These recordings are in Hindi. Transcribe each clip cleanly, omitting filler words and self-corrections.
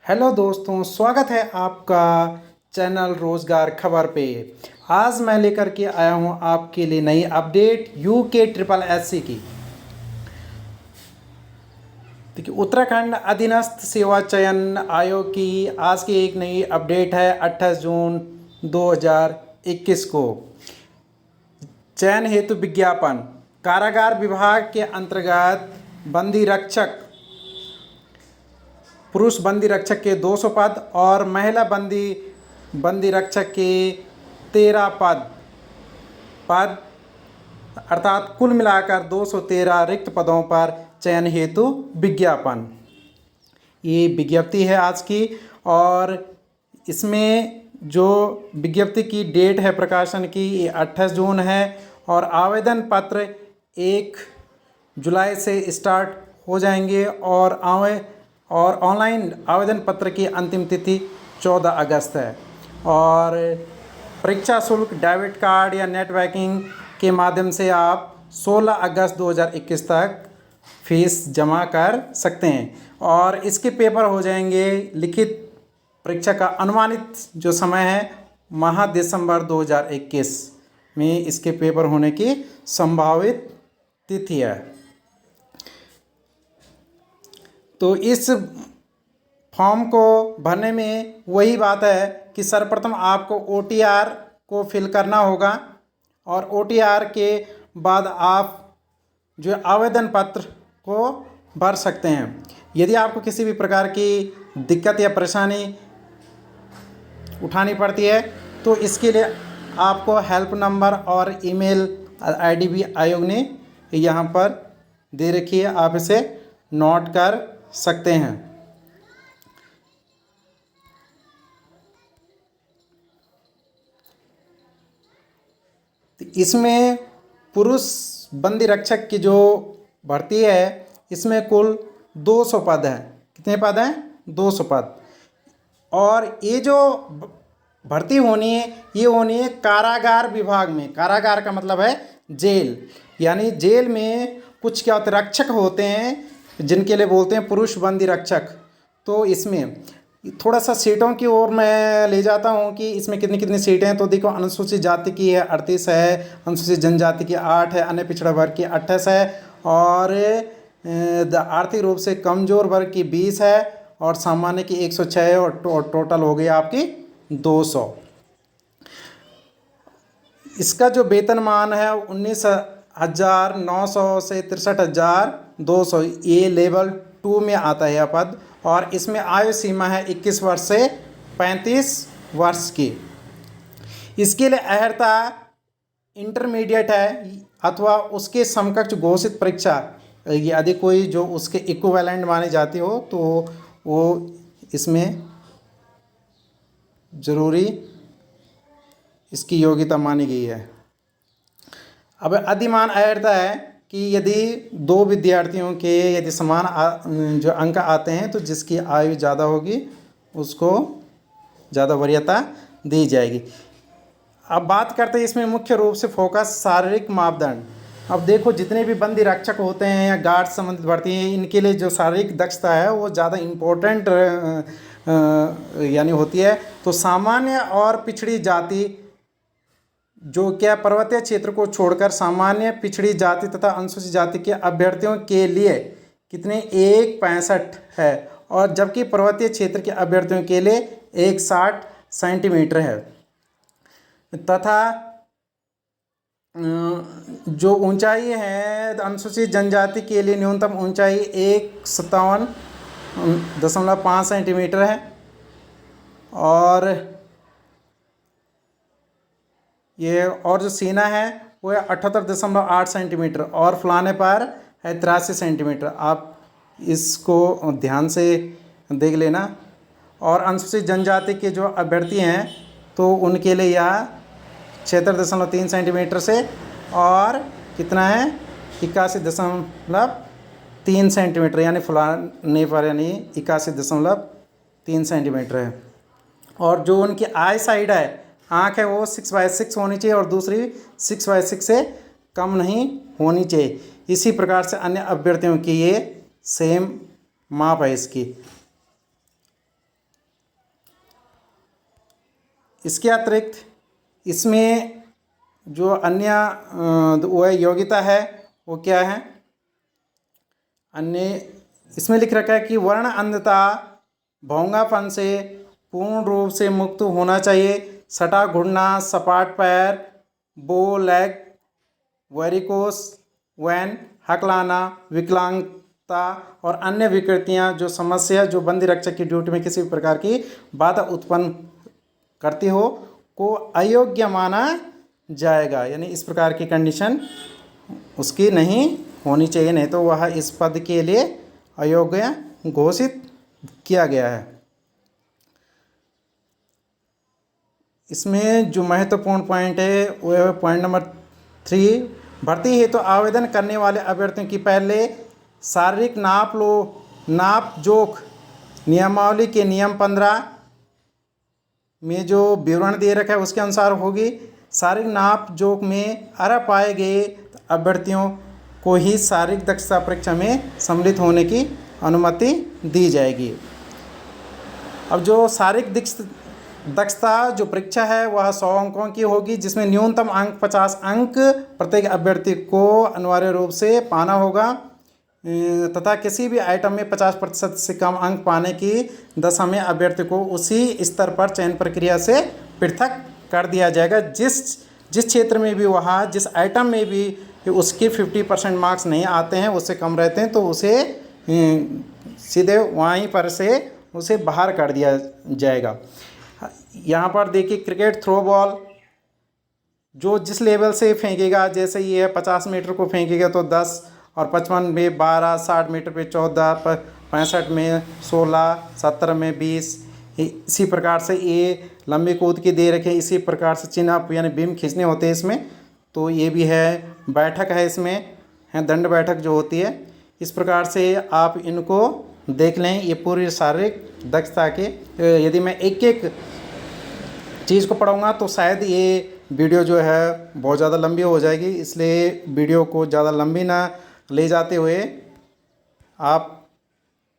हेलो दोस्तों, स्वागत है आपका चैनल रोज़गार खबर पे। आज मैं लेकर के आया हूँ आपके लिए नई अपडेट यूके ट्रिपल एससी की। देखिए, उत्तराखंड अधीनस्थ सेवा चयन आयोग की आज की एक नई अपडेट है। 28 जून 2021 को चयन हेतु विज्ञापन। कारागार विभाग के अंतर्गत बंदी रक्षक, पुरुष बंदी रक्षक के 200 पद और महिला बंदी रक्षक के 13 पद अर्थात कुल मिलाकर 213 रिक्त पदों पर चयन हेतु विज्ञापन। ये विज्ञप्ति है आज की, और इसमें जो विज्ञप्ति की डेट है प्रकाशन की, ये 28 जून है। और आवेदन पत्र 1 जुलाई से स्टार्ट हो जाएंगे और ऑनलाइन आवेदन पत्र की अंतिम तिथि 14 अगस्त है। और परीक्षा शुल्क डेबिट कार्ड या नेट बैंकिंग के माध्यम से आप 16 अगस्त 2021 तक फीस जमा कर सकते हैं। और इसके पेपर हो जाएंगे, लिखित परीक्षा का अनुमानित जो समय है माह दिसंबर 2021 में इसके पेपर होने की संभावित तिथि है। तो इस फॉर्म को भरने में वही बात है कि सर्वप्रथम आपको OTR को फिल करना होगा, और OTR के बाद आप जो आवेदन पत्र को भर सकते हैं। यदि आपको किसी भी प्रकार की दिक्कत या परेशानी उठानी पड़ती है तो इसके लिए आपको हेल्प नंबर और ईमेल ID भी आयोग ने यहाँ पर दे रखी है, आप इसे नोट कर सकते हैं। इसमें पुरुष बंदी रक्षक की जो भर्ती है, इसमें कुल 200 पद हैं। कितने पद हैं? 200 पद। और ये जो भर्ती होनी है, ये होनी है कारागार विभाग में। कारागार का मतलब है जेल, यानी जेल में कुछ क्या होते रक्षक होते हैं जिनके लिए बोलते हैं पुरुष बंदी रक्षक। तो इसमें थोड़ा सा सीटों की ओर मैं ले जाता हूँ कि इसमें कितनी सीटें हैं। तो देखो, अनुसूचित जाति की है 38 है, अनुसूचित जनजाति की 8 है, अन्य पिछड़ा वर्ग की 28 है, और आर्थिक रूप से कमज़ोर वर्ग की 20 है, और सामान्य की 106 है, और टोटल हो गई आपकी 200। इसका जो वेतनमान है 19,900 से 63,200, ये लेवल 2 में आता है यह पद। और इसमें आयु सीमा है 21 वर्ष से 35 वर्ष की। इसके लिए अहर्ता इंटरमीडिएट है अथवा उसके समकक्ष घोषित परीक्षा, यदि कोई जो उसके इक्विवेलेंट मानी जाती हो तो वो इसमें ज़रूरी इसकी योग्यता मानी गई है। अब अधिमान अहर्ता है कि यदि 2 विद्यार्थियों के यदि समान जो अंक आते हैं तो जिसकी आयु ज़्यादा होगी उसको ज़्यादा वरीयता दी जाएगी। अब बात करते हैं इसमें मुख्य रूप से फोकस शारीरिक मापदंड। अब देखो, जितने भी बंदी रक्षक होते हैं या गार्ड संबंधित भर्ती हैं, इनके लिए जो शारीरिक दक्षता है वो ज़्यादा इम्पोर्टेंट यानी होती है। तो सामान्य और पिछड़ी जाति, जो क्या पर्वतीय क्षेत्र को छोड़कर सामान्य, पिछड़ी जाति तथा अनुसूचित जाति के अभ्यर्थियों के लिए कितने 1.65 है, और जबकि पर्वतीय क्षेत्र के अभ्यर्थियों के लिए 1.60 सेंटीमीटर है। तथा जो ऊंचाई है अनुसूचित जनजाति के लिए न्यूनतम ऊंचाई 157.5 सेंटीमीटर है, और जो सीना है वो है 78.8 सेंटीमीटर, और फुलाने पर है 83 सेंटीमीटर। आप इसको ध्यान से देख लेना। और अनुसूचित जनजाति के जो अभ्यर्थी हैं तो उनके लिए यह 76.3 सेंटीमीटर से, और कितना है 81.3 सेंटीमीटर, यानी फुलाने पर यानी 81.3 सेंटीमीटर है। और जो उनकी आई साइड है, आँख है, वो 6/6 होनी चाहिए, और दूसरी 6/6 से कम नहीं होनी चाहिए। इसी प्रकार से अन्य अभ्यर्थियों की ये सेम माप है इसकी। इसके अतिरिक्त इसमें जो अन्य वो योग्यता है वो क्या है, अन्य इसमें लिख रखा है कि वर्ण अंधता भोंगापन से पूर्ण रूप से मुक्त होना चाहिए, सटा घुटना, सपाट पैर, बो लेग, वेरिकोस वैन, हकलाना, विकलांगता और अन्य विकृतियां जो समस्या जो बंदी रक्षक की ड्यूटी में किसी भी प्रकार की बाधा उत्पन्न करती हो को अयोग्य माना जाएगा। यानी इस प्रकार की कंडीशन उसकी नहीं होनी चाहिए, नहीं तो वह इस पद के लिए अयोग्य घोषित किया गया है। इसमें जो महत्वपूर्ण पॉइंट है वो है पॉइंट नंबर 3, भर्ती हेतु तो आवेदन करने वाले अभ्यर्थियों की पहले शारीरिक नाप जोख नियमावली के नियम 15 में जो विवरण दे रखा है उसके अनुसार होगी। शारीरिक नाप जोख में अर्ह पाए गए अभ्यर्थियों को ही शारीरिक दक्षता परीक्षा में सम्मिलित होने की अनुमति दी जाएगी। अब जो शारीरिक दक्षता जो परीक्षा है वह 100 अंकों की होगी, जिसमें न्यूनतम अंक 50 अंक प्रत्येक अभ्यर्थी को अनिवार्य रूप से पाना होगा तथा किसी भी आइटम में 50% से कम अंक पाने की दशा में अभ्यर्थी को उसी स्तर पर चयन प्रक्रिया से पृथक कर दिया जाएगा। जिस क्षेत्र में भी वहाँ जिस आइटम में भी उसके 50% मार्क्स नहीं आते हैं, उससे कम रहते हैं, तो उसे सीधे वहीं पर से उसे बाहर कर दिया जाएगा। यहाँ पर देखिए क्रिकेट थ्रो बॉल जो जिस लेवल से फेंकेगा, जैसे ये 50 मीटर को फेंकेगा तो 10 और 55 में 12, 60 मीटर पे 14, 65 में 16, 70 में 20, इसी प्रकार से ये लंबी कूद की दे रखे। इसी प्रकार से चिन अप यानी बीम खींचने होते हैं इसमें, तो ये भी है। बैठक है इसमें है, दंड बैठक जो होती है। इस प्रकार से आप इनको देख लें, ये पूरी शारीरिक दक्षता के। यदि मैं एक एक चीज़ को पढ़ाऊँगा तो शायद ये वीडियो जो है बहुत ज़्यादा लंबी हो जाएगी, इसलिए वीडियो को ज़्यादा लंबी ना ले जाते हुए आप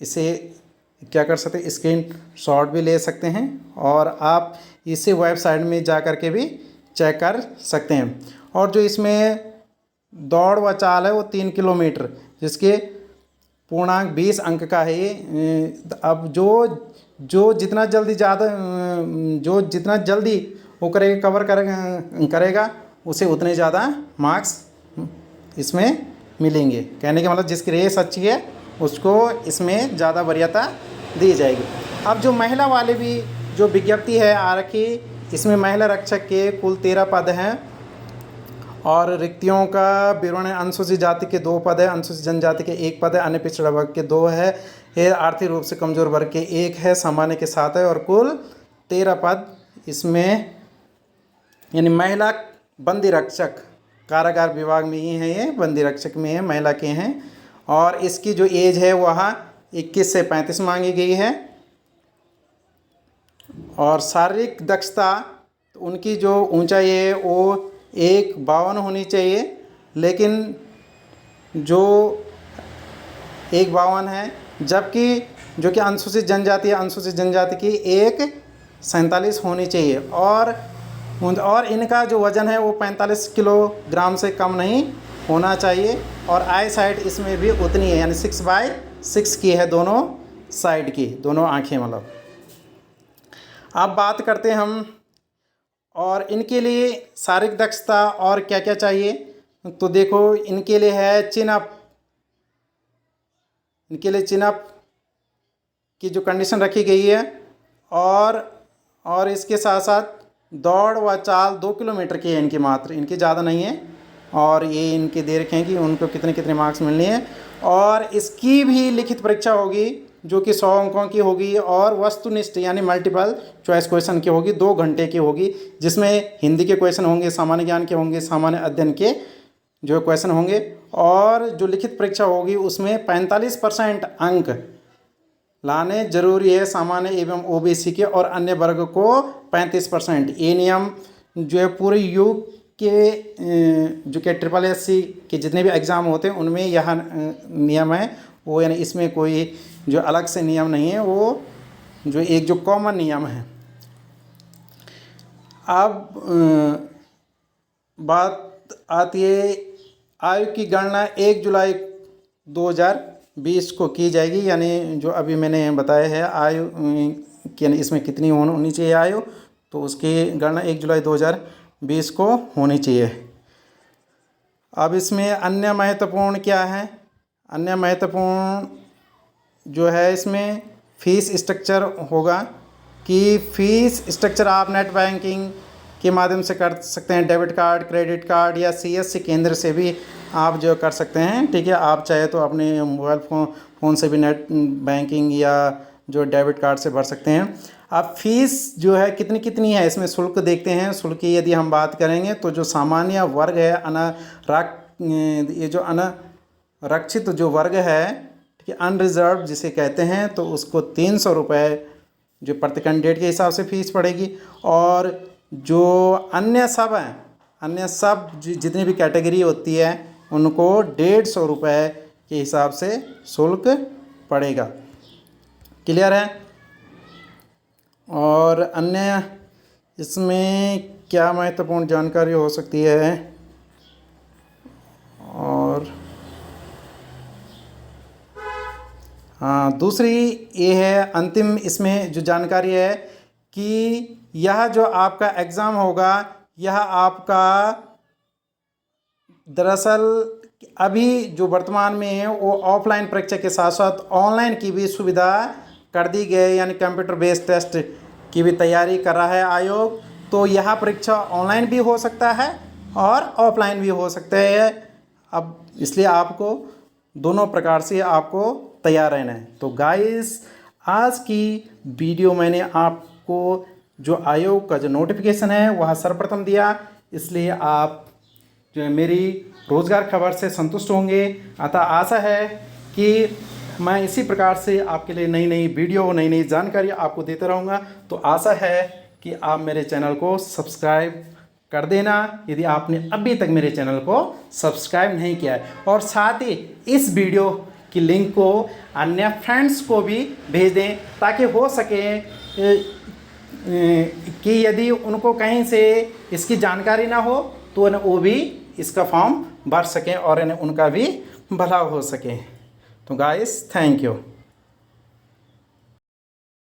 इसे क्या कर सकते हैं, स्क्रीन शॉट भी ले सकते हैं और आप इसे वेबसाइट में जा कर के भी चेक कर सकते हैं। और जो इसमें दौड़ व चाल है वो 3 किलोमीटर, जिसके पूर्णांक 20 अंक का है ये। अब जो जितना जल्दी वो करेगा उसे उतने ज़्यादा मार्क्स इसमें मिलेंगे। कहने का मतलब जिसकी रेस अच्छी है उसको इसमें ज़्यादा वरीयता दी जाएगी। अब जो महिला वाले भी जो विज्ञप्ति है आरक्षी, इसमें महिला रक्षक के कुल 13 पद हैं और रिक्तियों का विवरण है। अनुसूचित जाति के 2 पद है, अनुसूचित जनजाति के 1 पद है, अन्य पिछड़ा वर्ग के 2 है, आर्थिक रूप से कमज़ोर वर्ग के 1 है, सामान्य के 7 है और कुल 13 पद इसमें यानी महिला बंदी रक्षक कारागार विभाग में ही है, ये बंदी रक्षक में है, महिला के हैं। और इसकी जो एज है वह 21 से 35 मांगी गई है। और शारीरिक दक्षता तो उनकी जो ऊंचाई है वो 1.52 होनी चाहिए, लेकिन जो 1.52 है, जबकि जो कि अनुसूचित जनजाति है, अनुसूचित जनजाति की 1.47 होनी चाहिए। और इनका जो वज़न है वो 45 किलोग्राम से कम नहीं होना चाहिए। और आई साइड इसमें भी उतनी है, यानी 6/6 की है दोनों साइड की, दोनों आँखें मतलब। अब बात करते हैं हम और इनके लिए शारीरिक दक्षता और क्या क्या चाहिए। तो देखो इनके लिए है चिन अप, इनके लिए चिन अप की जो कंडीशन रखी गई है और इसके साथ साथ दौड़ व चाल 2 किलोमीटर की है इनकी मात्र, इनकी ज़्यादा नहीं है। और ये इनके दे रखे हैं कि उनको कितने मार्क्स मिलने हैं। और इसकी भी लिखित परीक्षा होगी जो कि 100 अंकों की होगी और वस्तुनिष्ठ यानी मल्टीपल चॉइस क्वेश्चन की होगी, 2 घंटे की होगी, जिसमें हिंदी के क्वेश्चन होंगे, सामान्य ज्ञान के होंगे, सामान्य अध्ययन के जो क्वेश्चन होंगे। और जो लिखित परीक्षा होगी उसमें 45% अंक लाने जरूरी है, सामान्य एवं ओबीसी के, और अन्य वर्ग को 35%। ये नियम जो है पूरे युग के जो कि SSSC के जितने भी एग्ज़ाम होते हैं उनमें यह नियम है वो, यानी इसमें कोई जो अलग से नियम नहीं है, वो जो एक जो कॉमन नियम है। अब बात आती है आयु की गणना 1 जुलाई 2020 को की जाएगी, यानी जो अभी मैंने बताया है आयु कि इसमें कितनी होनी चाहिए आयु, तो उसकी गणना 1 जुलाई 2020 को होनी चाहिए। अब इसमें अन्य महत्वपूर्ण क्या है, अन्य महत्वपूर्ण जो है इसमें फ़ीस स्ट्रक्चर होगा कि फ़ीस स्ट्रक्चर आप नेट बैंकिंग के माध्यम से कर सकते हैं, डेबिट कार्ड, क्रेडिट कार्ड या सीएससी केंद्र से भी आप जो कर सकते हैं। ठीक है, आप चाहे तो अपने मोबाइल फ़ोन से भी नेट बैंकिंग या जो डेबिट कार्ड से भर सकते हैं। अब फीस जो है कितनी कितनी है इसमें शुल्क देखते हैं। शुल्क की यदि हम बात करेंगे तो जो सामान्य वर्ग है ये जो अनारक्षित जो वर्ग है, ठीक है, अनरिजर्व जिसे कहते हैं, तो उसको 300 रुपये जो प्रति कैंडिडेट के हिसाब से फ़ीस पड़ेगी। और जो अन्य सब हैं, अन्य सब जितनी भी कैटेगरी होती है उनको 150 रुपये के हिसाब से शुल्क पड़ेगा। क्लियर है। और अन्य इसमें क्या महत्वपूर्ण जानकारी हो सकती है, और हाँ, दूसरी ये है अंतिम इसमें जो जानकारी है कि यह जो आपका एग्ज़ाम होगा यह आपका दरअसल अभी जो वर्तमान में है वो ऑफलाइन परीक्षा के साथ साथ ऑनलाइन की भी सुविधा कर दी गई, यानी कंप्यूटर बेस्ड टेस्ट की भी तैयारी कर रहा है आयोग। तो यह परीक्षा ऑनलाइन भी हो सकता है और ऑफलाइन भी हो सकता है। अब इसलिए आपको दोनों प्रकार से आपको तैयार रहना है। तो गाइस, आज की वीडियो मैंने आपको जो आयोग का जो नोटिफिकेशन है वह सर्वप्रथम दिया, इसलिए आप जो है मेरी रोज़गार खबर से संतुष्ट होंगे। अतः आशा है कि मैं इसी प्रकार से आपके लिए नई नई वीडियो, नई नई जानकारी आपको देता रहूँगा। तो आशा है कि आप मेरे चैनल को सब्सक्राइब कर देना यदि आपने अभी तक मेरे चैनल को सब्सक्राइब नहीं किया है, और साथ ही इस वीडियो की लिंक को अन्य फ्रेंड्स को भी भेज दें ताकि हो सके कि यदि उनको कहीं से इसकी जानकारी ना हो तो वो भी इसका फॉर्म भर सकें और उनका भी भला हो सके। तो गाइस, थैंक यू।